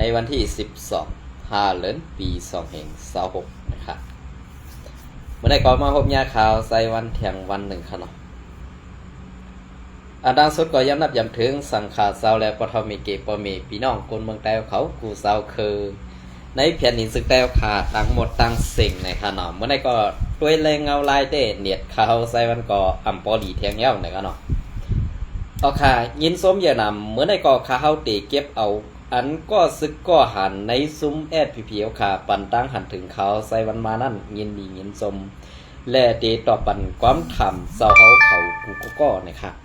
ในวันที่12 เดือนปี2026นะครับเมื่อได้ก่อมาพบยาข่าวใส่วันเที่ยงวันหนึ่งค่ะเนาะอันดังสุดก็ย้ำนับย้ำถึงสังขาเศร้าและปฐมีเกปมีพี่น้องคนเมืองแต้วเขากูเศร้าคือในแผ่นดินสึกแต้วขาดทั้งหมดทั้งสิ่งในค่ะเนาะเมื่อได้ก็ด้วยแรงเงาลายเต้เนียดข่าวใส่วันก่ออ่ำปอดีเทียงเย้าในค่ะเนาะเอาค่ะยินส้มเยานำเมื่อได้ก็ข่าวตีเก็บเอาอันก็ซึกก็หันในซุ้มแอดผีๆค่ะปันตั้งหันถึงเขาใส่วันมานั่นยินดียินสมและเดต่อปันความทำเศร้าเขากูก็นะครับ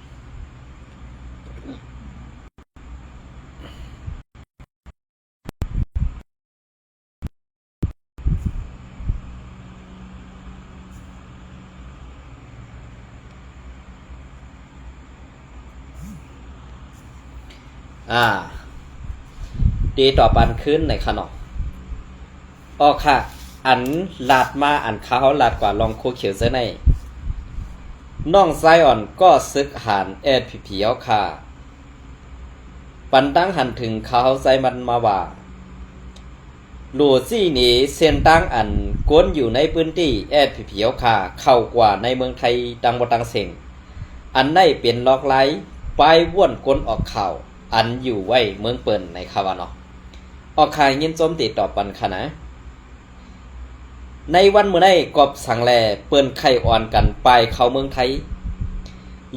ดีต่อปันขึ้นในขนมออกค่ะอันลาดมาอันเขาลาดกว่าลองโคเขียวเส้นในน้องไซอ่อนก็ซึกหันแอดผีเอาค่ะปันตั้งหันถึงเขาไซมันมาว่าหลูซี่นี้เส้นตั้งอันก้นอยู่ในพื้นที่แอดผีเอาค่ะเข้ากว่าในเมืองไทยดังบ่ตังเสียงอันได้เป็นล็อกไลท์ไปว่วนก้นออกข่าวอันอยู่ไว้เมืองเปิ่นในคาวาเนาะออกขายยินจมติดต่อปันค่ะนะในวันเมื่อได้กอบสังแลเปิ้นไข่อ่อนกันไปเข้าเมืองไทย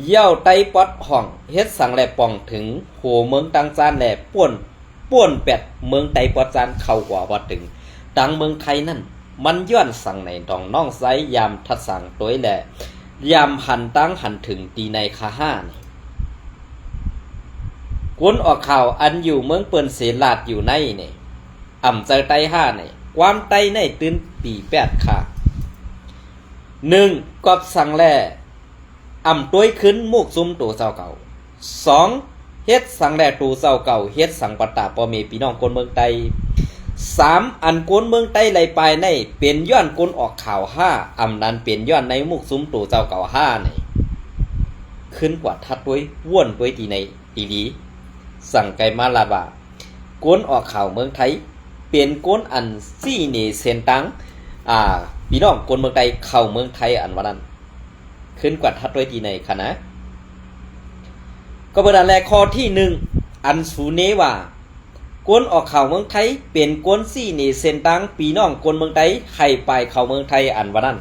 เย่าไตปอดห้องเฮ็ดสังแลป่องถึงโหเมืองตังจานแลป่วนแปดเมืองไตปอดจานเข้ากว่าบ่ถึงดังเมืองไทยนั่นมันย้อนสังในดองน้องไซยามทัดสังตัวแลยามหันตั้งหันถึงตีในคาห้านี่กวนออกข่าวอันอยู่เมืองเปิ้นเสลาดอยู่ในนี่อ่ำเจอไตห้านี่ความไตในตื่นปี8ค่ะ1กอบสังแลอ่ำต้วยขึ้นมุกซุ่มตัวเจ้าเก่า2เฮ็ดสังแลตัวเจ้าเก่าเฮ็ดสังปตาปอเมพี่น้องคนเมืองไต3อันกวนเมืองไตไหลไปในเป็นย้อนกวนออกข่าว5อ่ำนั้นเป็นย้อนในมุกซุ่มตัวเจ้าเก่า5นี่ขึ้นกว่าทัดด้วยว่วนด้วยตีในตีดีสั่งไกมาลาบากวนออกข่าวเมืองไทยเป็นกวนอันซี่นี่เซนตังพี่น้องกวนเมืองไทยเข้าเมืองไทยอันวันนั้นขึ้นกว่าทัดด้วยทีในค่ะนะก็เปิดอันแรกข้อที่1อันสูเนว่ากวนออกข่าวเมืองไทยเป็นกวนซี่นี่เซนตังพี่น้องกวนเมืองไทยใครไปเข้าเมืองไทยอันวันนั้น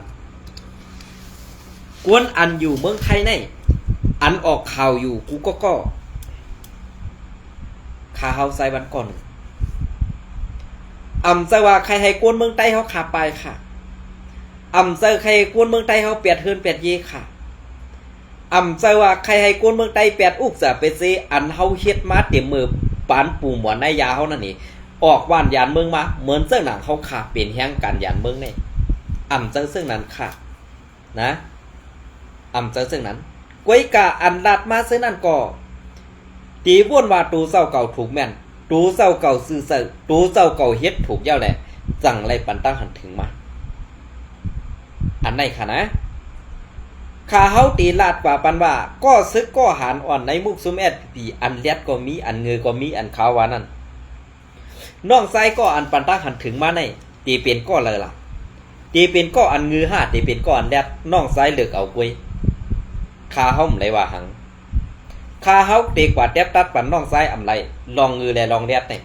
กวนอันอยู่เมืองไทยในอันออกข่าวอยู่กูก็ข่าวใส่วันก่อนจะว่าใครให้กวนเมืองใต้เขาขาไปค่ะจะใครกวนเมืองใต้เขาเปียดเฮือนเปียดเยค่ะจะว่าใครให้กวนเมืองใต้เปียดอุกจะไปเซอันเฮาเฮ็ดมาเต็มมือปานปูหมอนในยาเฮานั่นนี่ออกว่านยานเมืองมาเหมือนเสื้อหนังเขาขาเป็นแห้งกันยานเมืองนี่จะซึ่งนั้นค่ะนะจะซึ่งนั้นก้อยกะอันลาดมาซึ่งนั้นก็ตีว่นว่าตูเศร้าเก่าถูกแม่นตูเศร้าเก่าซื่อเสือตูเศร้าเก่าเฮ็ดถูกเย้าแหละจังไรปันตั้งหันถึงมาอันไหนค่ะนะข้าเฮาตีลาดกว่าปันว่าก็ซึกก็หารอ่อนในมุกซุมแอดปีอันเลียดก็มีอันเงือก็มีอันขาววานั่นน้องไซก็อันปันตั้งหันถึงมาในตีเป็นก็เลยล่ะตีเป็นก็อันเงือ5ตีเป็นก็อันเลียดน้องไซเลือกเอากวยข้าเฮาไหลว่าหังข้าเฮาเตกว่าแทบตัดปันน้องซ้ายอำไรลองงือและลองแดดเนี่ย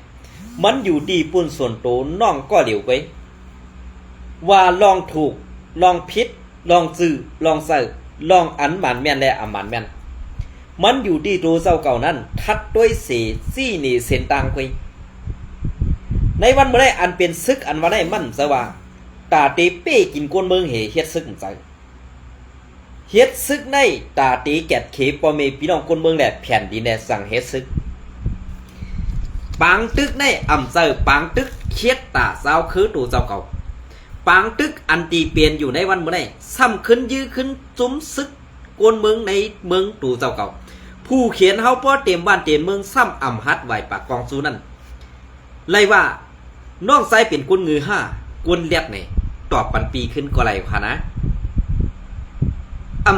มันอยู่ดีปุ่นส่วนโตน้องก็เหลียวไปว่าลองถูกลองผิดลองซื่อลองเสือลองอันหมันแม่นและอำหมันแม่นมันอยู่ดีโตเจ้าเก่านั้นทัดด้วยเสซี่นี่เส้นต่างไปในวันเมื่อไรอันเป็นซึกอันวันไหนมันซะว่าตาเตเป้กินก้นเมืองเหเฮ็ดซึกใจเฮ็ดซึกในตาตีแกดเขปอเมพี่น้องคนเมืองแหละแผ่นดินแหละสั่งเฮ็ดซึกปังตึกในเจอปังตึกเคียดตาเจ้าคือตัวเจ้าเก่าปังตึกอันตีเปลี่ยนอยู่ในวันเมื่อไรซ้ำขึ้นยื้อขึ้นจุ้มซึกคนเมืองในเมืองตัวเจ้าเก่าผู้เขียนเฮาป้อเต็มบ้านเต็มเมืองซ้ำฮัดไหวปากกองซูนั่นไล่ว่าน้องไซเป็นกุนงือ5กุนเลียบนี่ตอบปันปีขึ้นก็ไรค่ะนะ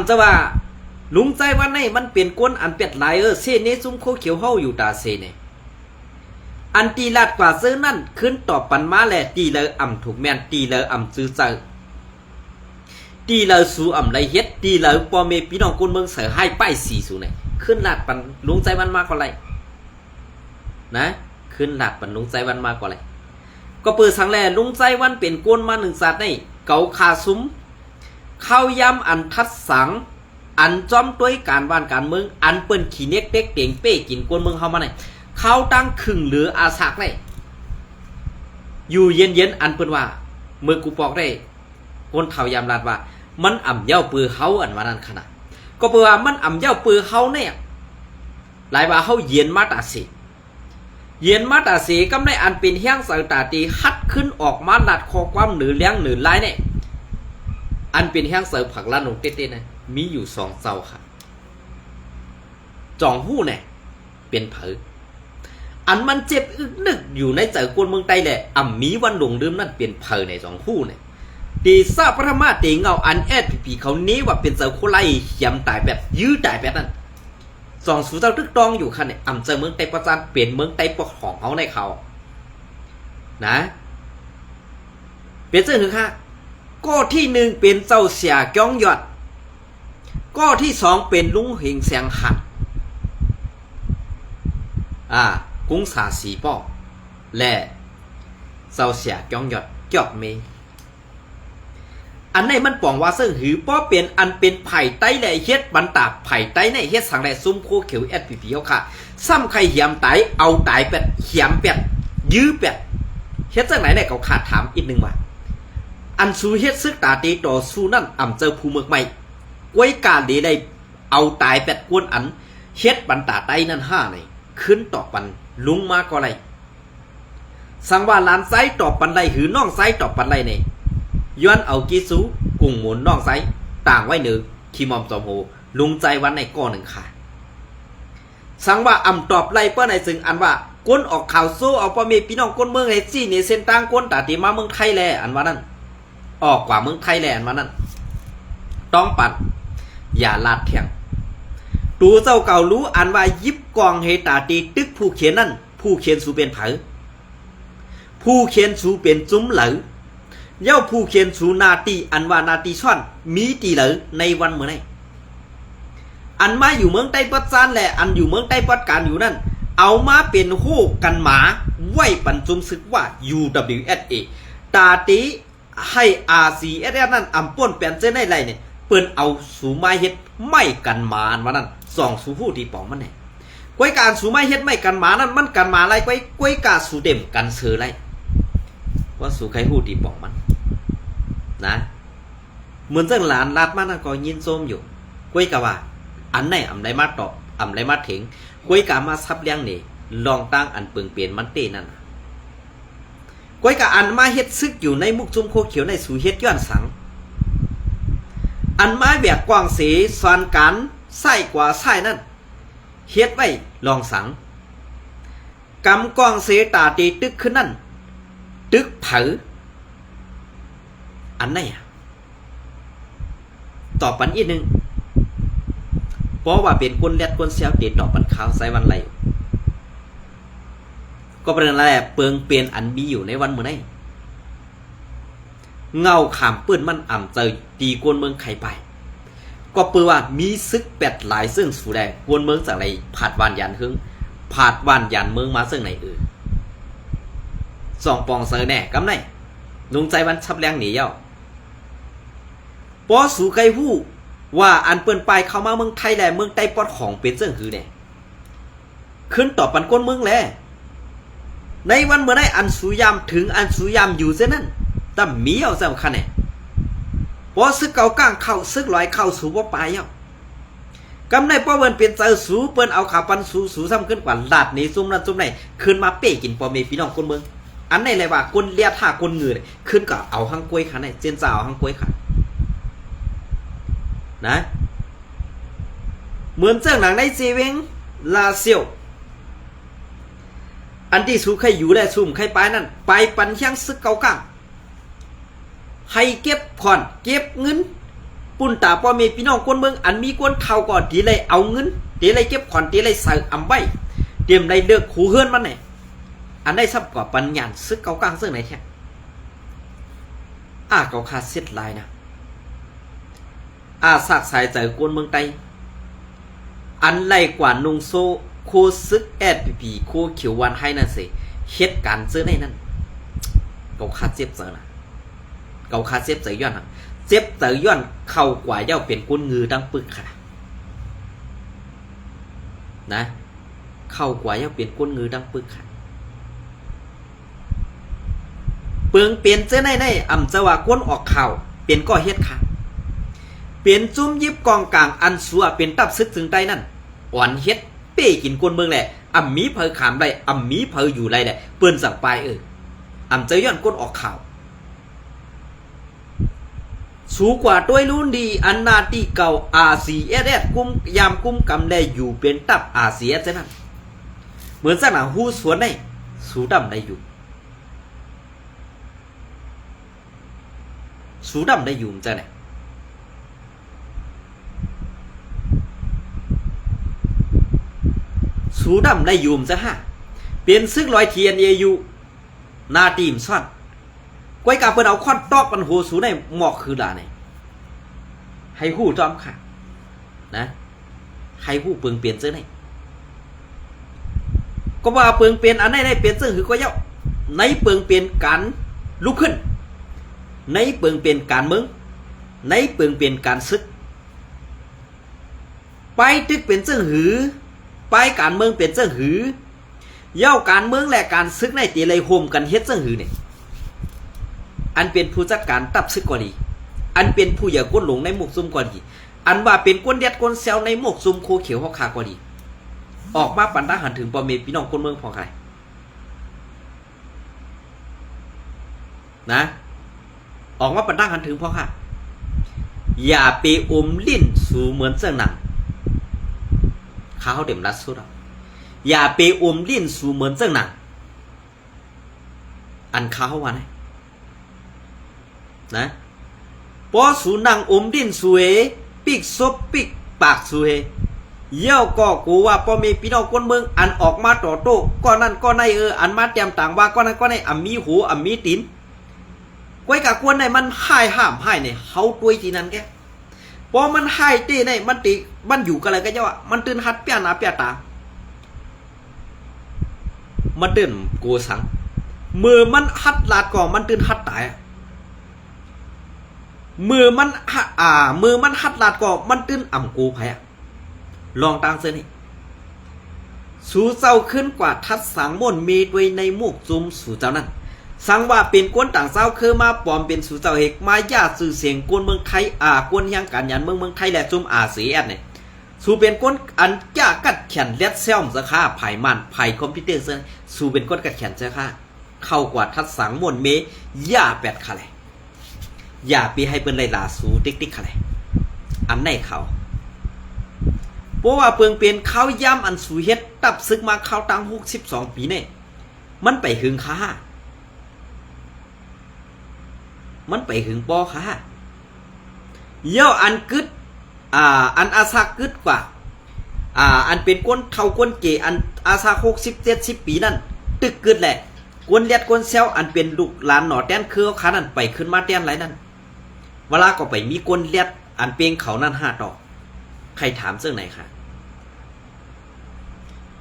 จะว่าลุงใจว่าในมันเปลี่ยนก้นอันเป็ดหลายเซเนซุ่มโคเขียวเฮาอยู่ตาเซเน อันตีลาดกว่าซื้อนั่นขึ้นต่อปันมาแลตีเลยอ่ำถูกแม่นตีเลยอ่ำซื้อเจอตีเลยสู่อ่ำไรเฮ็ดตีเลยปอเมพี่น้องคนเมืองเสือให้ป้ายสีสู่ไหนขึ้นลาดปันลุงใจวันมากกว่าไรนะขึ้นลาดปันลุงใจวันมากกว่าไรก็เปิดสังแลลุงใจวันเป็นกวนมาหนึ่งศาสตร์ในเกาคาซุ้มเข้ายำอันทัดสังอันจอมด้วยการบ้านการเมืองอันเปิ้นขี้เน็กเด็กเต่งเป้กินกวนเมืองเข้ามาไหนเขาตั้งขึงหรืออาสักได้อยู่เย็นอันเปิ้นว่าเมื่อกูบอกได้คนเฒ่ายามลาดว่ามันอ่ำเย้าปือเขาอันว่านั้นขนาดก็เปว่ามันอ่ำเย้าปือเขาเนี่ยหลายว่าเขาเย็นมาตาสีเย็นมาตาสีก็ได้อันเป็นเฮี้ยงสายตาตีฮัดขึ้นออกมาลัดคอความหรือเลี้ยงหรือลายเนี่ยอันเป็นเฮี้ยงเสือผักละหนงเต้ๆนะมีอยู่2เจ้าค่ะจองหู้เนี่ยเป็นเผออันมันเจ็บอึกนึกอยู่ในใจกวนเมืองใต้แหละอ่ำมีวันหลงลืมนั่นเป็นเผอใน2คู่เนี่ยตีซาพระมาตีเงาอันแอดผีเขานี้ว่าเป็นเจ้าโคไลยำตายแบบยื้อตายแบบนั้น2สู่เจ้าตึกตองอยู่ค่ะเนี่ยอ่ำเจ้าเมืองใต้ประจานเปลี่ยนเมืองใต้ปกของเขาในเขานะเป็นเจ้าคือค่ะก็ที่1เป็นเจ้าเสียก้องยอดก็ที่2เป็นลุงเฮงแสงหันกุ้งสาสีป้อและเจ้าเสียก้องยอดจอบเมอันไหนมันป่องว่าซึ่งหือป้อเป็นอันเป็นไผ่ไต้และเฮ็ดบรรดาไผ่ไต้ในเฮ็ดสังแลซุ้มโคเขียวแอดปีเค่ะซ้ำใครเหียมไตเอาตายเป็ดเหียมเป็ดยื้อเป็ดเฮ็ดจังไหนเนี่ยเขาขาดถามอีกนึงว่าอันสู้เฮ็ดซึกตาตีต่อสู้นั่นอ่ำเจอภูเมืองใหม่ไว้การดีได้เอาตายเป็ดกวนอันเฮ็ดบรรดาไต้นั่น5ในขึ้นต่อปันลุงมาก็ไรสังว่าหลานไซต่อปันไรหือน้องไซต่อปันไรเนี่ยย้อนเอากิซูกุ้งหมุนน้องไซต่างไว้หนึ่งขีมอมจอมโหลุงใจวันในก้อนหนึ่งค่ะสังว่าอ่ำตอบไรเพื่อในซึ่งอันว่าก้นออกข่าวโซ่เอาพ่อเมียพี่น้องก้นเมืองไอ้ซี่เนี่ยเส้นต่างก้นตาตีมาเมืองไทยแลอันว่านั้นออกกว่าเมืองไทยแลอันว่านั้นต้องปัดอย่าลาดแข่งตูเจ้าเก่ารู้อันว่ายิบกองเฮตาตีตึกผู้เขียนนั่นผู้เขียนสูเป็นเผอผู้เขียนสูเป็นจุ้มเหลอเย้าผู้เขียนสูนาตีอันว่านาตีช่อนมีตีเหลอในวันเมื่อไหร่อันมาอยู่เมืองใต้ปัดซานแหละอันอยู่เมืองใต้ปัดการอยู่นั่นเอามาเป็นโหกันหมาไว้ปันจุมซึกว่า UWSA ตาตีให้ RCSS นั่นอำป้นแปลนเส้นได้ไรเนี่ยเปิ้นเอาสูไม้เฮ็ดไม่กันหมาอันว่านั่น2สู่ผู้ที่ปองมันเนี่ยกวยการสูไม้เฮ็ดไม่กันหมานั่นมันกันหมาไรกวยกาสูเด่มกันเสือไรว่าสู่ใครผู้ที่ปองมันนะเหมือนเจ้าหลานลาดมานั่นก็ยินส้มอยู่กวยกะว่าอันไหนอำไดมาตอบอำไดมาถึงกวยกะมาซับเลี้ยงนี่ลองตั้งอันเปิงเปลี่ยนมันเต้นั่นกวยกะอันมาเฮ็ดซึกอยู่ในมุกจุมโคเขียวในสู่เฮ็ดย้อนสังอันไม้แบบกว้างเสสอนกันไส้กว่าไส้นั่นเฮ็ดไว้ลองสังกำกว้างเสตาตีตึกขึ้นนั่นตึกเผออันไหนตอบปันอีกนึงเพราะว่าเป็นคนแรดคนเซลเดตตอบปันขาวใส่วันไรก็เป็นอะไรเปิงเปลี่ยนอันมีอยู่ในวันเมื่อไหร่เงาขามปื้นมันอ่ำเจอตีกวนเมืองไข่ไปก็เปือว่ามีซึกแปดหลายซึ่งสู่แดงกวนเมืองจากไรผาดวานยันหึงผาดวานยันเมืองมาซึ่งไหนสองปองเซอร์แน่กำไหนลุงใจวันชับแรงหนีเย้าปอสู่ไก่หู้ว่าอันเปิ้นไปเข้ามาเมืองไทยแหละเมืองใต้ปอดของเป็นซึ่งคือเนี่ยขึ้นต่อปันก้นเมืองแหละในวันเมื่อไหร่อันสุยามถึงอันสุยามอยู่เส้นนั้นแต่มีเอาสำคัญเนี่ยพอซึกเก่าก้างเข้าซึกลอยเข้าสู่ว่าไปเอ้ากำในป้อเวินเป็นเจอสูเปิ้นเอาขาปันสูซ้ำขึ้นกว่าลาดนี้ซุ่มนั้นซุ่มไหนขึ้นมาเป้กินปอเมพี่น้องคนเมืองอันไหนเลยว่าคนเลียท่าคนเงือขึ้นก็เอาหังกล้วยขาเนี่ยเจนจ่าเอาหังกล้วยขานะเหมือนเจ้าหนังในเจเวงลาเซียวอันที่สูใครอยู่และซุ่มใครไปนั่นไปปันเชียงซึกเก่าก้างให้เก็บผ่อนเก็บเงินปุ่นตาพ่อเมพี่น้องคนเมืองอันมีคนเท่าก่อนทีเลยเอาเงินทีเลยเก็บผ่อนทีเลยใส่อำใบเตรียมได้เลือกขู่เฮือนมันเนี่ย อันได้ซับกว่าปัญญาซึกเกากลางซึ่งไหนแค่เกาคาเสียดลายนะสากสายใจกวนเมืองไตอันไรกว่านุงโซโคซึกแอดปีโคเขียววันให้นั่นสิเฮ็ดการซื้อในนั่นเกาคาเจ็บเจอนะเกาคาเจ็บเจอย้อนนะเจ็บเจอย้อนเข้ากว่าเย้าเป็นก้นงือดังปึกค่ะนะเข้ากว่าเย้าเป็นก้นงือดังปึกค่ะเปลืองเปลี่ยนเจ้าในอ่ำจะว่าก้นออกข่าวเป็นก่อเฮ็ดค่ะเปลี่ยนจุ้มยิบกองกลางอันสัวเป็นตับซึกถึงใต้นั่นอ่อนเฮ็ดเป้กินก้นเมืองแหละอ่ำมีเพอขามได้อ่ำมีเพออยู่ไรแหละเปิ้นสั่งไปอ่ำเจย้อนก้นออกข่าวสูกว่าด้วยรุ่นดีอันนาที่เก่าRCS กุ้มยามกุ้มกำได้อยู่เป็นตับRCS เจ้านั่นเหมือนสนามหูสวนได้สูดำได้อยู่สูดำได้อยู่จ้ะเนี่ยสูดำได้อยู่จ้ะฮะเปลี่ยนซึกลอยเทียนอยู่นาทีมซ่อนก้อยกาเปิ้นเอาคอนตอกปันโหสูในหมอกคือด่าเนี่ยให้หู้จอมค่ะนะให้หู้เปิงเปลี่ยนเสื้อไหนก็ว่าเปิงเปลี่ยนอันไหนได้เปลี่ยนเสื้อหือก็เย้าในเปิงเปลี่ยนการลุกขึ้นในเปิงเปลี่ยนการเมืองในเปิงเปลี่ยนการซึกไปตึกเป็นเสื้อหือไปการเมืองเปลี่ยนเสื้อหือเย้าการเมืองและการซึกในตีเลยโฮมกันเฮ็ดเสื้อหือเนี่ยอันเป็นผู้จัดการตับซึกก็ดีอันเป็นผู้อย่าก้นหลงในหมกซุ่มก็ดีอันว่าเป็นก้นเด็ดก้นเซลในหมกซุ่มโคเขียวฮอกคาก็ดีออกมาปันทหารถึงปอเมพี่น้องคนเมืองพอใครนะออกมาปันทหารถึงพอค่ะอย่าไปอมลิ้นสู่เหมือนเสื้อหนังข้าวเต็มรัดสุดอย่าไปอมลิ้นสู่เหมือนเสื้อหนังอันข้าววันไหนนะพอสูนังอมดินสวยปิกซบปิกปากสวยเยี่ยวก็กูว่าพอมีพี่น้องคนเมืองอันออกมาต่อโต้ก็นั่นก็ในอันมาเตรียมต่างว่าก็นั่นก็ในมีหูมีตีนก้อยกะกวนในมันให้ห้ามให้เนี่ยเฮาตัวจีนั้นแกพอมันให้ตีในมันตีมันอยู่กันอะไรก็เจ้ามันตื่นฮัดเปียนาเปียตามันตื่นกูสังมือมันฮัดลาดก่อมันตื่นฮัดตายมือมันหัดลาดก็มันตื้นอ่ำกูไผ่ลองตั้งเส้นนี่สูเจ้าขึ้นกว่าทัดสังม่นมีด้วยในมุกซุมสูเจ้านั้นสังว่าเป็นกวนต่างเจ้าคือมาปลอมเป็นสูเจ้าเฮกมาญาสื่อเสียงกวนเมืองไทยกวนยังการยันเมืองไทยและซุมRCSเนี่ยสูเป็นกวนอันจ้ากัดแขนเล็ดเซลมสะค่าไผ่มันไผ่คอมพิวเตอร์เส้นสูเป็นกวนกัดแขนสะค่าเข้ากว่าทัดสังม่นเมย่าแปดขาเลยอย่าไปให้เป็นไรลาสูติ๊กติ๊กอะไรอันไหนเขาเพราะว่าเปิงเปลี่ยนเขาย่ำอันสูเฮ็ดตับซึกมาเขาตั้ง62 ปีเนี่ยมันไปหึงค้ามันไปหึงปอค้าเย่าอันกึดอันอาซากึดกว่าอันเป็นก้นเท่าก้นเกอันอาซา60-70 ปีนั่นตึกกึดแหละก้นเลียดก้นเซลอันเป็นลูกหลานหนอแต้นคือขานั่นไปขึ้นมาแต้นไรนั่นเวลาก็ไปมีก้นเลียดอันเปียงเขานั่น5 ดอกใครถามเรื่องไหนคะ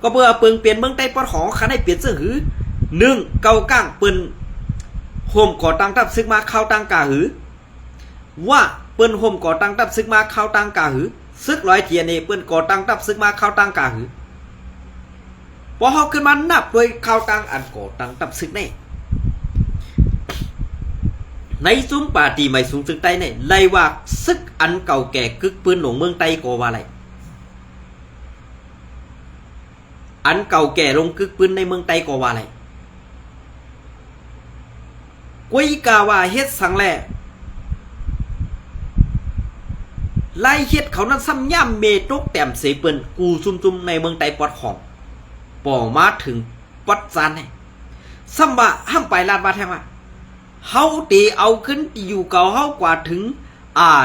ก็เพื่อเปิงเปลี่ยนเมืองใต้ปอดของคันให้เปลี่ยนเสื้อหือ1เกาก้างเปิ้นโฮมก่อตั้งตับซึกมาเข้าตั้งกาหือว่าเปิ้นโฮมก่อตั้งตับซึกมาเข้าตั้งกาหือซึกร้อยเทียนนี่เปิ้นก่อตั้งตับซึกมาเข้าตั้งกาหือพอเฮาขึ้นมานับด้วยเข้าตั้งอันก่อตั้งตับซึกนี่ในซุ้มป่าตีไม่สูงซึกใต้เนี่ยไล่ว่าซึกอันเก่าแก่กึกปืนหลงเมืองใต้ก็ว่าอะไรอันเก่าแก่ลงกึกปืนในเมืองใต้ก็ว่าอะไรกุยกาว่าเฮ็ดสังแลไล่เฮ็ดเขานั้นซ้ำย่ำเมตกแต้มเสเปิ้นกูซุ่มๆในเมืองใต้ปอดของป่อมาถึงปัดจานให้ซ้ำว่าห้ามไปลาดมาแทงว่าเฮาตีเอาขึ้นอยู่เก่าเฮากว่าถึง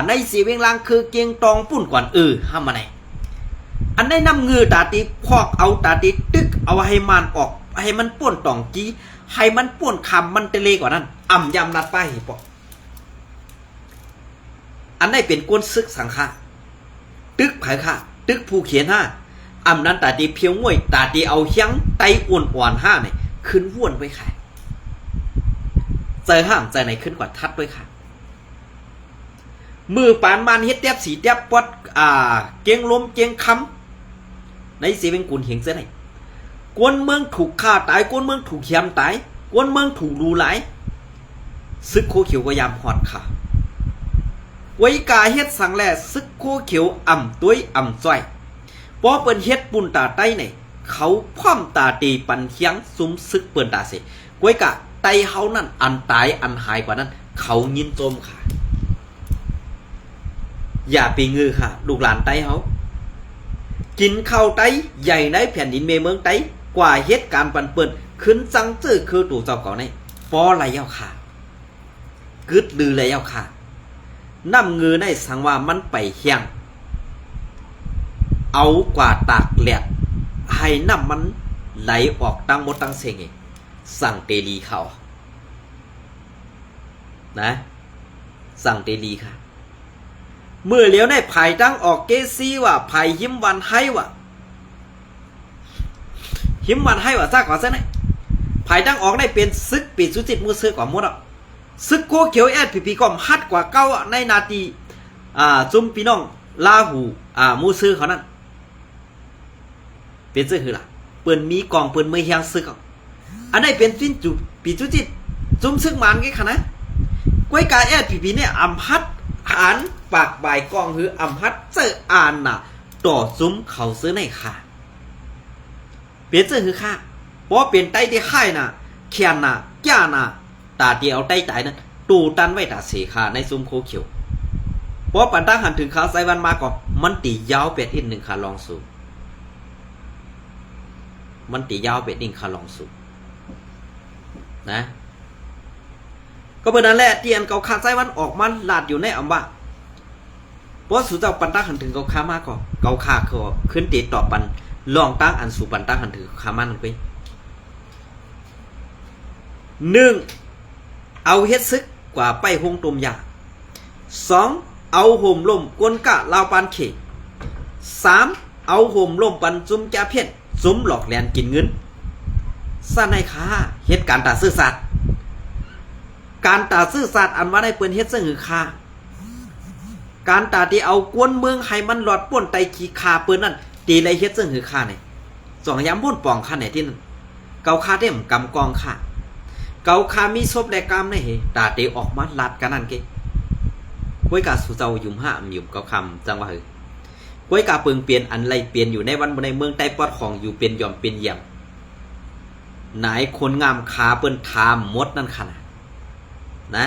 ในสีเวียงลางคือเกียงตองปุ่นก่อนห้ามมาไหนอันได้นำเงือตาตีพอกเอาตาตีตึกเอาให้มันออก ให้มันป่วนตองจี้ให้มันป่วนคำมันเตเลกว่านั้นยำรัดป้ายปอกอันได้เป็นกวนซึกสังฆะตึกไผ่ค่ะตึกผู้เขียนห้านั้นตาดีเพียวงวยตาดีเอาเฮียงไตอ้วนห้าเนี่ยขึ้นว่วนไว้ค่ะเจอห้ามใจไหนขึ้นกว่าทัดไว้ค่ะมือปานมันเฮ็ดแทบสีแทบปอดเกียงลมเกียงคำในสีเป็นกุนเหียงเสื้อไหนกวนเมืองถูกฆ่าตายกวนเมืองถูกเขียมตายกวนเมืองถูกดูหลายซึกโคเขียวก็ยามหอดค่ะไว้กาเฮ็ดสังแลซึกโคเขียวตุ้ยจ้อยพอเปิ้นเฮ็ดปุ่นตาใต้เนี่ยเขาพร้อมตาตีปันเคียงซุ้มซึกเปิ้นตาเสไว้กะไตเฮานั่นอันตายอันหายกว่านั้นเขายินโจมค่ะอย่าไปงือค่ะลูกหลานไตเฮากินข้าวไตใหญ่ในแผ่นดินเมืองไตกว่าเหตุการณ์ปันเปิ้นขึ้นจังจื้อคือตู่เจ้าเก่าในปอไหลยาวค่ะกึดลือไหลยาวค่ะน้ำเงือในสังว่ามันไปเฮียงเอากว่าตากแหลกให้น้ำมันไหลออกตั้งหมดตั้งเสงสั่งเตลีเขานะสั่งเตลีค่ะเมื่อเลี้ยวในภายตั้งออกเกซีว่าภายหิมวันให้ว่าหิมวันให้ว่าซากกว่าซะไหนภายตั้งออกได้เป็นซึกปีสุจิตมือซื้อกว่าหมดอ่ะซึกโคเขียวพีก็ฮัดกว่าเก้าในนาทีจุ่มพี่น้องลาหูมูซื้อเขานั่นเป็นซื้อคือล่ะเปิ้นมีกองเปิ้นไม่เฮียงซึกอันนี้เป็นสิ้นจุปีสุจิตจุ่มซึกมันกี่ขนาดกวยกาพีเนี่ยฮัดหันปากใบกองคือฮัดเจอน่ะต่อซุ้มเขาซื้อในค่ะเปลี่ยนซื้อคือค่ะเพราะเป็นไต้ที่ค่ายน่ะเขียนน่ะย่าน่ะตาเดียวไต้ตายนั้นตูตันไว้ตาเสียค่ะในซุ้มโคเขียวเพราะปันตั้งหันถึงเขาไซวันมาก่อนมันตียาวเป็ดอินหนึ่งค่ะลองสูมันตียาวเป็ดอินค่ะลองสูนะก็เป็นนั่นแหละที่อันเกาคาไซวันออกมันลาดอยู่ในอัมว่าเพราะสุดเจ้าปันตั้งหันถึงเกาคามาก่อนเกาคาเขาขึ้นตีต่อปันลองตั้งอันสู่ปันตั้งหันถึงคามันไป1เอาเฮ็ดซึกกว่าไปหงตุมยา2เอาห่มลมกวนกะลาวปานเข3เอาห่มลมปันจุ้มจ่าเพี้ยนจุ้มหลอกแลนกินเงินซะในค่ะเฮ็ดการตาซื่อสัตย์การตาซื่อสัตย์อันว่าได้เปิ้นเฮ็ดซึ่งหือค่าการตาที่เอากวนเมืองให้มันหลอดป่วนไตขี้คาเปิ้นนั่นตีไรเฮ็ดซึ่งหือค่าเนี่ย2ยามบ่นปองค่าไหนที่นั่นเกาคาเด้มกำกองค่ะเกาคามีศพและกามในเหตาเตออกมาลัดกันนั่นเกกวยกาสุเจ้ายุ่มห้ามยุ่มเกาคำจังว่าเฮกวยกาเปิงเปลี่ยนอันไรเปลี่ยนอยู่ในวันในเมืองใต้ปอดของอยู่เป็นยอมเป็นเยี่ยมไหนคนงามขาเปิ้นทามมดนั่นขนาดนะ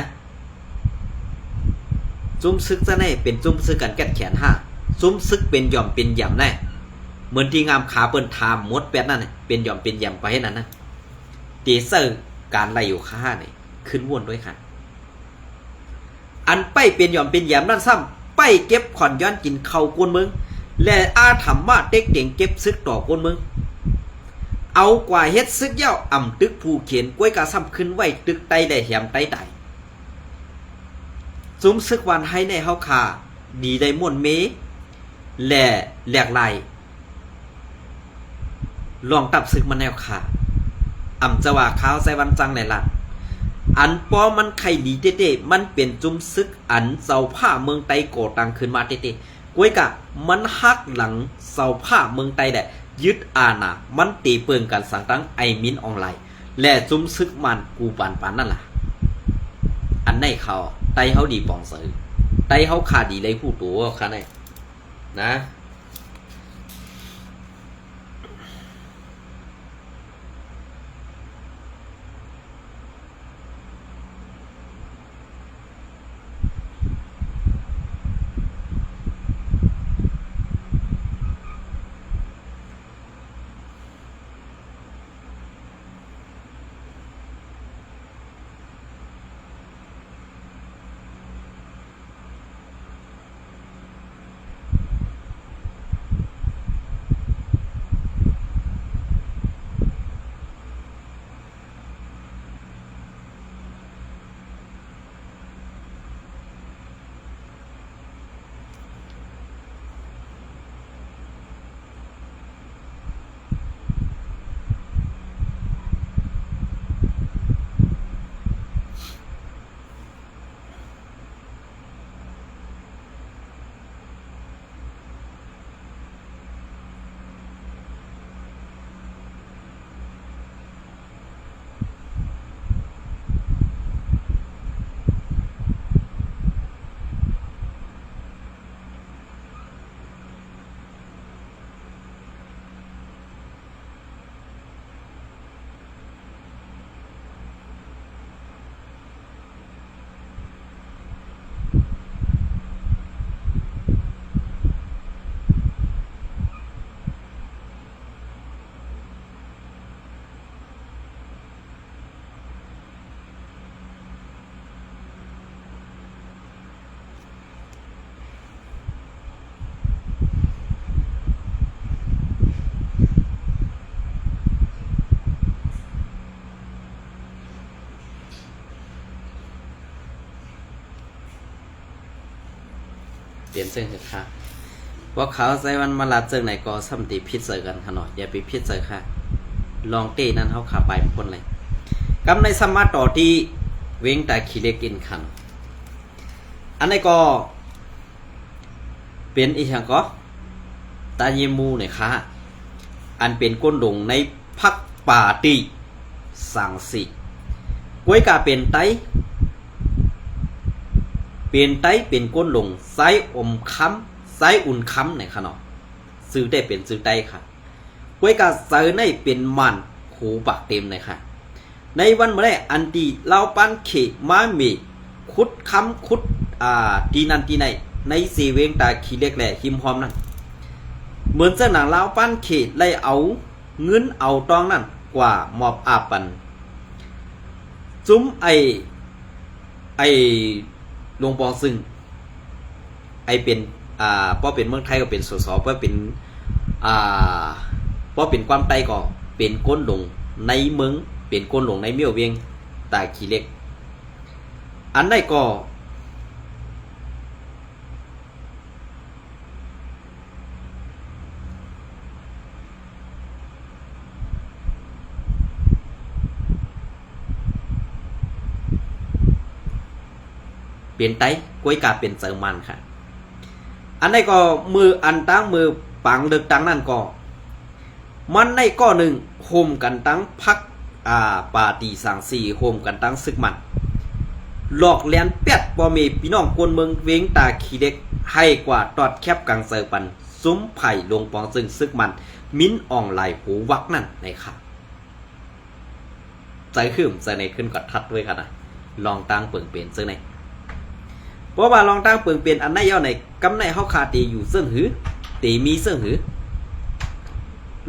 จุ้มซึกจะแน่เป็นจุ้มซึกกันแก้แขนห้าจุ้มซึกเป็นยอมเป็นเยี่ยมแน่เหมือนที่งามขาเปิ้นทามมดแปดนั่นเป็นยอมเป็นเยี่ยมไปให้นั้นนะตีเซอร์การไล่อยู่ค่าเนี่ยขึ้นวนด้วยค่ะอันไปเป็นยอมเป็นแยมนั่นซ้ำไปเก็บขอนย้อนกินเข่ากวนเมืองและอาถรรพ์ว่าเด็กเก่งเก็บซึกต่อกวนเมืองเอากว่าเฮ็ดซึกเย้าตึกผู้เขียนกล้วยกาซ้ำขึ้นไว้ตึกไตได้แหมไตไตจุ้มซึกวันให้ในเฮาคาดีได้ม่วนเมและแหลกลายลองตับซึกมันแนวขาจะว่าข้าวใส่วันจังในลัดอันปอมันไข่ดีเต้ๆมันเป็นจุ้มซึกอันเสาผ้าเมืองไตโกตังขึ้นมาเต้ๆกวยกะมันฮักหลังเสาผ้าเมืองไตแหละยึดอาณามันตีเปิงกันสังตั้งไอมินออนไลน์และจุ้มซึกมันกูปานนั่นล่ะอันในเขาไตเขาดีปองเสือไตเขาขาดีเลยผู้ตัวค่ะเนี่ยนะ เปลี่ยนเสื้อค่ะพวกเขาใส่วันมาลาเจอไหนก็ซ้ำตีพิษเจอกันขนาดอย่าไปพิษเจอค่ะลองตีนั้นเขาขาไปพ้นเลยกำในสมาต่อที่เว้งแต่ขี้เล็กกินขันอันนี้ก็เป็นอีกอย่างก็ตาเยมูเนี่ยค่ะอันเป็นก้นดงในพักป่าตีสังสีกล้วยกาเป็นไตเป็นก้นหลงไซอมค้ำไซอุ่นค้ำในขนมซื้อได้เป็นซื้อได้ค่ะกล้วยกาเซอร์ในเป็นมันหูปากเต็มเลยค่ะในวันเมื่อไรอันดีเล่าปันเขมาเมคุดค้ำคุดตีนันตีในในสีเวงตาขี้เล็กแหล่หิมหอมนั่นเหมือนเจ้าหนังเล่าปันเขไล่เอาเงินเอาตองนั่นกว่าหมอบอาปันจุ้มไอหลวงปองซึ่งไอเป็นป้อเป็นเมืองไทยก็เป็นสสป้อเป็นป้อเป็นความไตก็เป็นก้นหลงในเมืองเป็นก้นหลงในเมี่ยวเวียงตาขี้เล็กอันใดก็เปลี่ยนไตกล้วยกาเป็นเสริมมันค่ะอันนี้ก็มืออันตั้งมือปังเดึกตั้งนั่นก็มันในก้อหนึ่งโฮมกันตั้งพักปาตีสังสีโฮมกันตั้งซึกมันหลอกเลียนเป็ดบ่มีพี่น้องคนเมืองเวงตาขี้เด็กให้กว่าตอดแคบกังเซอปันซุ้มไผ่ลงปองซึ่งซึกมันมิ้นอ่องไหลหูวักนั่นในค่ะใจขึ้นใจในขึ้นกดทัดด้วยกันนะลองตั้งเปิ่งเปลี่ยนซึ่งในเพราะว่าลองตั้งเปิ่งเปลี่ยนอันไหนย่อในกำในเฮาคาตีอยู่ซึ่งหือตีมีซึ่งหือ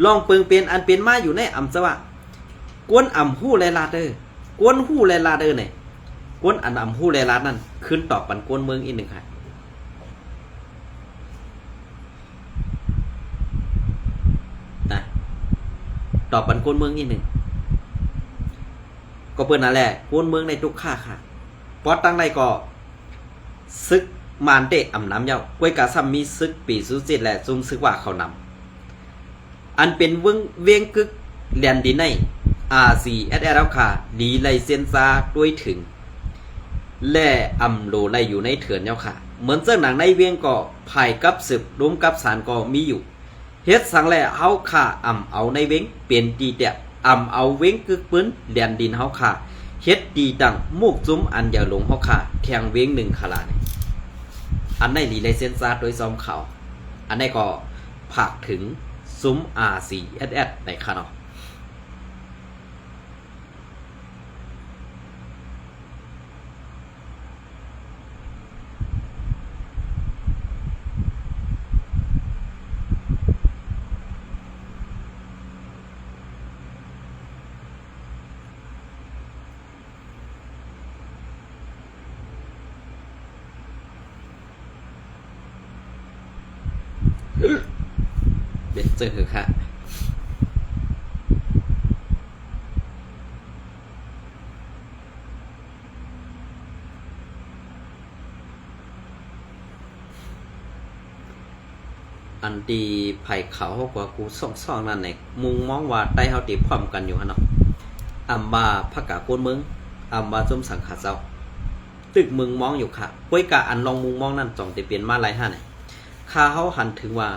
ลองเปิ่งเปลี่ยนอันเป็นมาอยู่ในอำซะว่ากวนอ่ำหู้แลลาเดอร์กวนหู้แลลาเดอร์เนี่ยกวนอันอ่ำหู้แลลานั่นขึ้นตอบปันกวนเมืองอีกหนึ่งค่ะนะตอบปันกวนเมืองอีกหนึ่งก็เปิ้นนั่นแหละกวนเมืองในทุกค่าค่ะพอตั้งใดก็ซึกมานเตะอ่ำน้ำเย้ากวยกาซัมมีซึกปีสุจิตแหละซุ่มซึกว่าเขานำอันเป็นเวียงกึกเลียนดีในRCSL ค่ะดีไลเซนซาด้วยถึงและอำโลไลอยู่ในเถื่อนเย้าค่ะเหมือนเจ้าหนังในเวียงก็ภายกับสืบร่วมกับสารก็มีอยู่เฮ็ดสังแลเฮาค่ะอำเอาในเวียงเป็นดีแต่อำเอาเวียงกึกปืนเลียนดินเฮาค่ะเฮ็ดดีดังมูกจุ้มอันอย่าลงเฮาค่ะแทงเวียงหนึ่งขลาดอันในลีไลเซนซาโดยซ้อมเขาอันนี้ก็ผากถึงซุ้ม RCSS ในค่ะเนาะเด็ดเจอคือค่ะอันดีไผ่เขากว่ากูซ่องนั่นไหนมุงมองว่าใต้เฮาตีพร้อมกันอยู่ฮะเนาะอัมบาพักกะโกนเมืองอัมบาจมสังขาเจ้าตึกมึงมองอยู่ค่ะกล้วยกะอันลองมุงมองนั่นจ่องตีเปลี่ยนมาหลายห้าไหนข้าเขาหันถึงว่า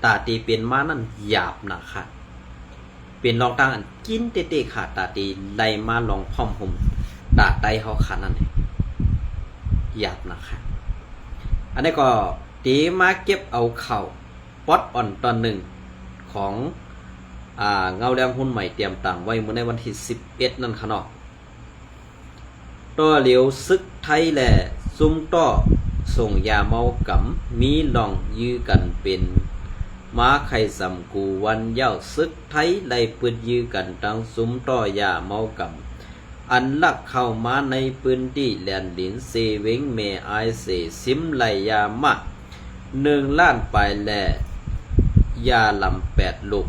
ตาตีเปลี่ยนมานั่นหยาบนะค่ะเปลี่ยนลองตั้งอันกินเตะๆค่ะตาตีไล่มาลองพร้อมห่มตาไตเขาขานั่นหยาบนะค่ะอันนี้ก็ตีมาเก็บเอาเข่าป๊อตอ่อนตอนหนึ่งของเงาแดงหุ้นใหม่เตรียมต่างไว้เมื่อในวันที่11นั่นค่ะเนาะต่อเหลียวซึกไทยแหละซุ่มต่อส่งยาเมากำมีลองยื้อกันเป็นม้าไข่สำกูวันเย้าซึกไทยไล่ปืนยื้อกันตั้งซุ่มต่อยาเมากำอันลักเข้ามาในพื้นที่แลนดินเซเวงเมไอเสซิมไลยามะ1 ล้านไปแลยาลำ8 ลูก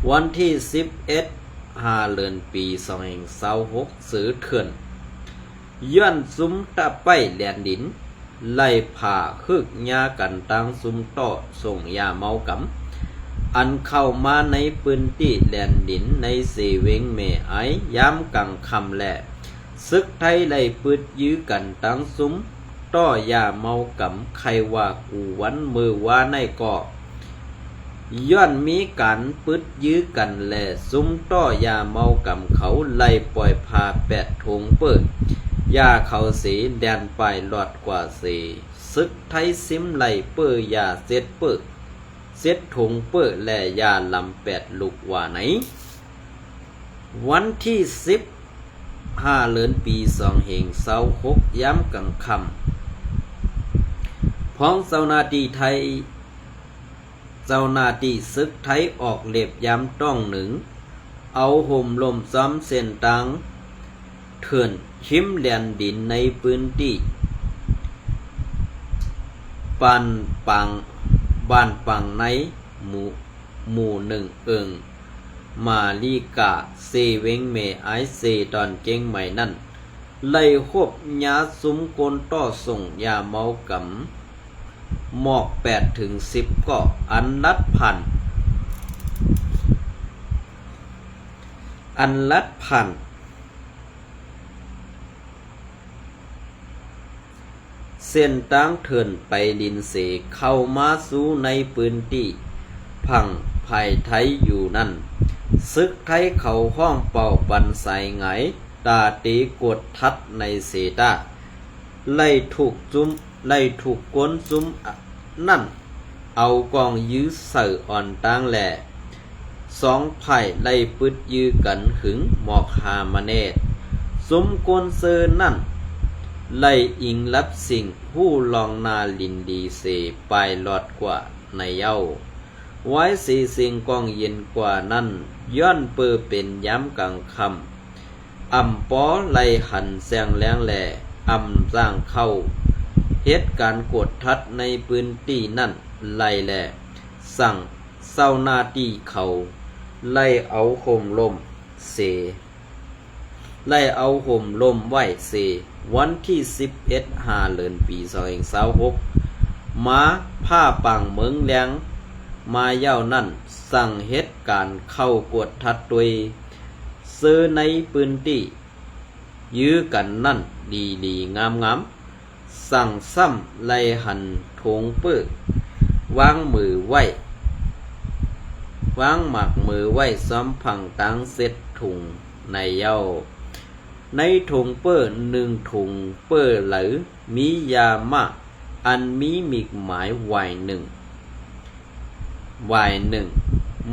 วันที่11 5 เดือนปี2026ซื้อเถื่อนย้อนซุ้มตะไปแลนดิน ไล่ผ่าคึกยากันตั้งซุมต่อส่งยาเมากำอันเข้ามาในพื้นที่แดนดินในเสเวงเมไอย้ำกังคำแหละซึกไทยไล่ปืดยื้อกันตั้งซุมต่อยาเมากำใครว่ากูวันมือว่าในก่อย้อนมีการปึดยื้อกันแลซุ่มต้อยาเมากำเขาไล่ปล่อยพาแปดทงเปิดยาเขาสีแดนไปหลอดกว่าสีซึกไทยซิมไล่เปิดยาเซ็ดเปิดเซ็ดทงเปิดและยาลำแปดลูกว่าไหนวันที่15 เดือนปี2 26ย้ำกังคำพ้องเจ้าหน้าที่ไทยเจ้าหน้าที่ซึกไทยออกเล็บย้ำต้องหนึ่งเอาห่มลมซ้ำเส้นตังเถื่อนชิมแดนดินในพื้นที่บ้านปังในหมู่หนึ่งมาลีกาเซเวงเมไอเซตอนเก่งใหม่นั่นไล่ควบยาซุ้มกลต่อส่งยาเมากำหมอก8 ถึง 10ก็อันลัดพันเส้นตั้งเถินไปลินเสเข้ามาสู่ในพื้นที่พังภายไทยอยู่นั่นซึกไทยเขาห้องเป่าปันใสไงตาตีกดทัดในเสตาไล่ถูกก้นจุ้มนั่นเอากองยื้อเสืออ่อนตั้งแหล่สองไผ่ไล่ปึดยื้อกันหึงหมอกหามาเนตซุมกวนเซอนั่นไล่อิงรับสิ่งผู้ลองนาลินดีเสไปหลอดกว่าในเย้าไว้สีสิงกองเย็นกว่านั้นย้อนเปือเป็นย้ำกลางคำป้อไล่หันแสงแรงแหล่สร้างเข้าเหตุการณ์กดทัดในพื้นที่นั่นไล่แหล่สั่งเศร้าหน้าที่เขาไล่เอาห่มลมเสไล่เอาห่มลมไหวเสวันที่11 เดือนปี2026มาผ้าปังเมืองแหลงมาเย้านั่นสั่งเหตุการณ์เข้ากดทัดด้วยซื้อในพื้นที่ยื้อกันนั่นดีงามสั่งซ้ำไล่หันทงเปื้อวางมือไว้วางหมักมือไว้ซ้ำพังตังเซ็ตถุงในเย้าในถุงเปื้อ1 ถุงเปื้อเหลือมียามะอันมีหมาย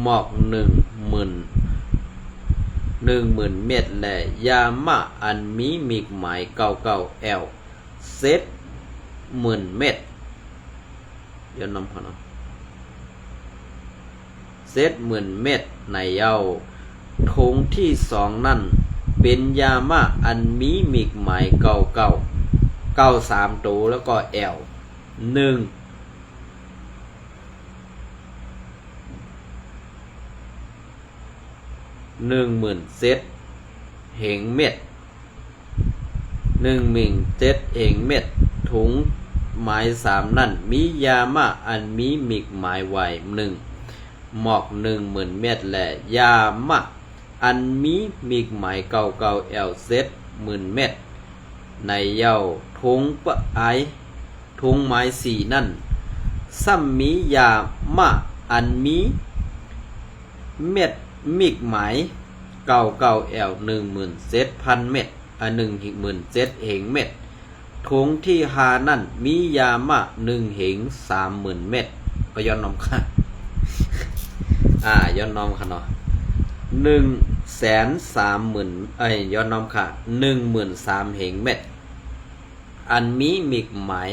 หมอก10,000 เม็ดและยามะอันมีหมายเก่าแอลเซต10,000 เม็ดย้อนนำพอเนาะเซต10,000 เม็ดในเย้าถุงที่2นั่นเป็นยามะอันมีหมายเก่า3 ตัวแล้วก็แอล10,000 เซตเหงเม็ด10,000 เซตเหงเม็ดถุงหมาย3นั่นมียามะอันมีหมายไว้1หมอก 10,000 เม็ดและยามะอันมีหมายเก่าแอลเซต10,000 เม็ดในเย้าถุงปะไอถุงหมาย4นั่นซ้ำมียามะอันมีเม็ดหมายเก่าแอล10,000 เซต1,000 เม็ด10,000 เซตเหงเม็ดถุงที่5นั่นมียามะ1เหง 30,000 เม็ดก็ย้อนน้องค่ะย้อนน้องค่ะเนาะ130,000ย้อนน้องค่ะ13,000 เหงเม็ดอันมีหมาย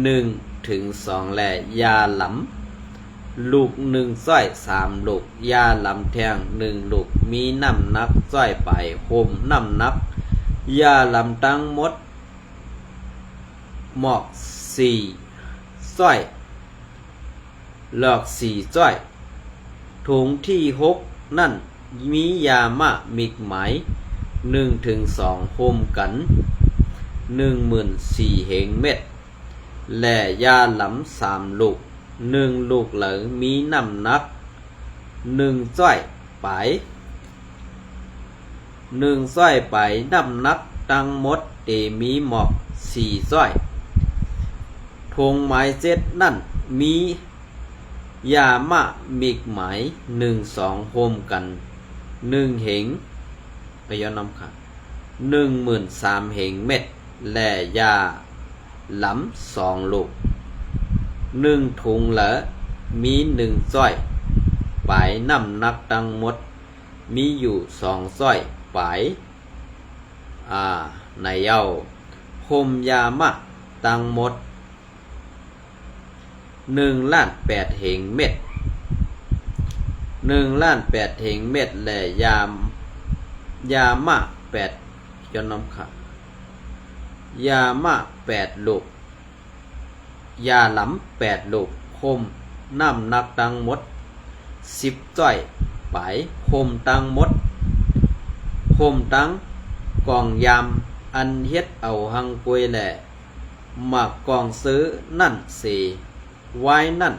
1 ถึง 2และยาหลำลูก1 ส้อย 3 ลูกยาลำแทง1 ลูกมีน้ำหนักส้อยไปโฮมน้ำหนักยาลำตั้งหมดหมอก4 ส้อยหลอก4 ส้อยถุงที่6นั่นมียามะหมาย1 ถึง 2โฮมกัน14,000 เหงเม็ด และยาหลำ3 ลูก1 ลูกเหลอมีน้ำหนัก1 จ้อยไป1 จ้อยไปน้ำหนักทั้งหมดเตมีหมอก4 จ้อยธงหมายเจ็ดนั่นมียามะมิกหมาย1-2โฮมกัน1 เหงไปย้อนนำค่ะ13,000 เหงเม็ดและยาหลำ2 ลูก1 ถุงละมี1 จ้อยปลายน้ำหนักทั้งหมดมีอยู่2 จ้อยปลายในเอาโฮมยามะทั้งหมด1,800,000 เหงเม็ด1,800,000 เหงเม็ดและยามะ8ย้อนน้ำค่ะยามะ8 ลูกยาหลำ8 ลูกโฮมน้ำหนักทั้งหมด10 จ้อยไปโฮมทั้งหมดโฮมทั้งกองยามอันเฮ็ดเอาหังกวยแหละมากกองซื้อนั่นเสไว้นั่น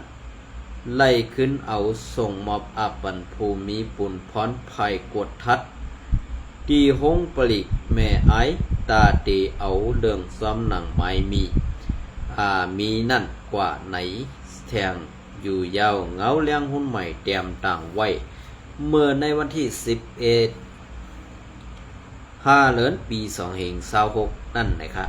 ไล่ขึ้นเอาส่งมอบอาปันภูมิปุนพรภัยกดทัดตีห้องปลิกแม่ไอตาเตเอาเรื่องซ้ำหนังไม้มีนั่นกว่าไหนแทงอยู่ยาวเงาเลี้ยงหุ้นใหม่เตรียมต่างไว้เมื่อในวันที่5 เดือนปี2526นั่นนะครับ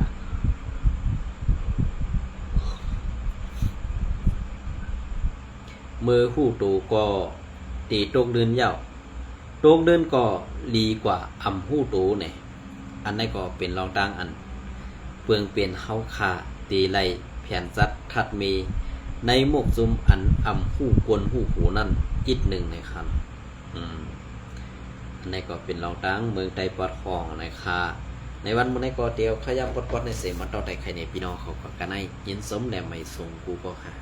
มือคู่ตูก็ตีตกเดินยาวตกเดินก็ลีกว่าอำหู้ตูเนี่ยอันนี้ก็เป็นรองต่างอันเปลืองเปลี่ยนเฮาคาตีไล่แผ่นจัดทัดมีในหมกซุมอันอำหู้กวนหู้หูนั่นอีกหนึ่งนะครับอันนี้ก็เป็นรองต่างเมืองไตปอดคองนะคะในวันมื้อนี้ก็เดียวขยับปอดในเสมาต่อไตไข่ในพี่น้องเขาก็กันให้ยินสมแหลมไม่ทรงกูก็ค่ะ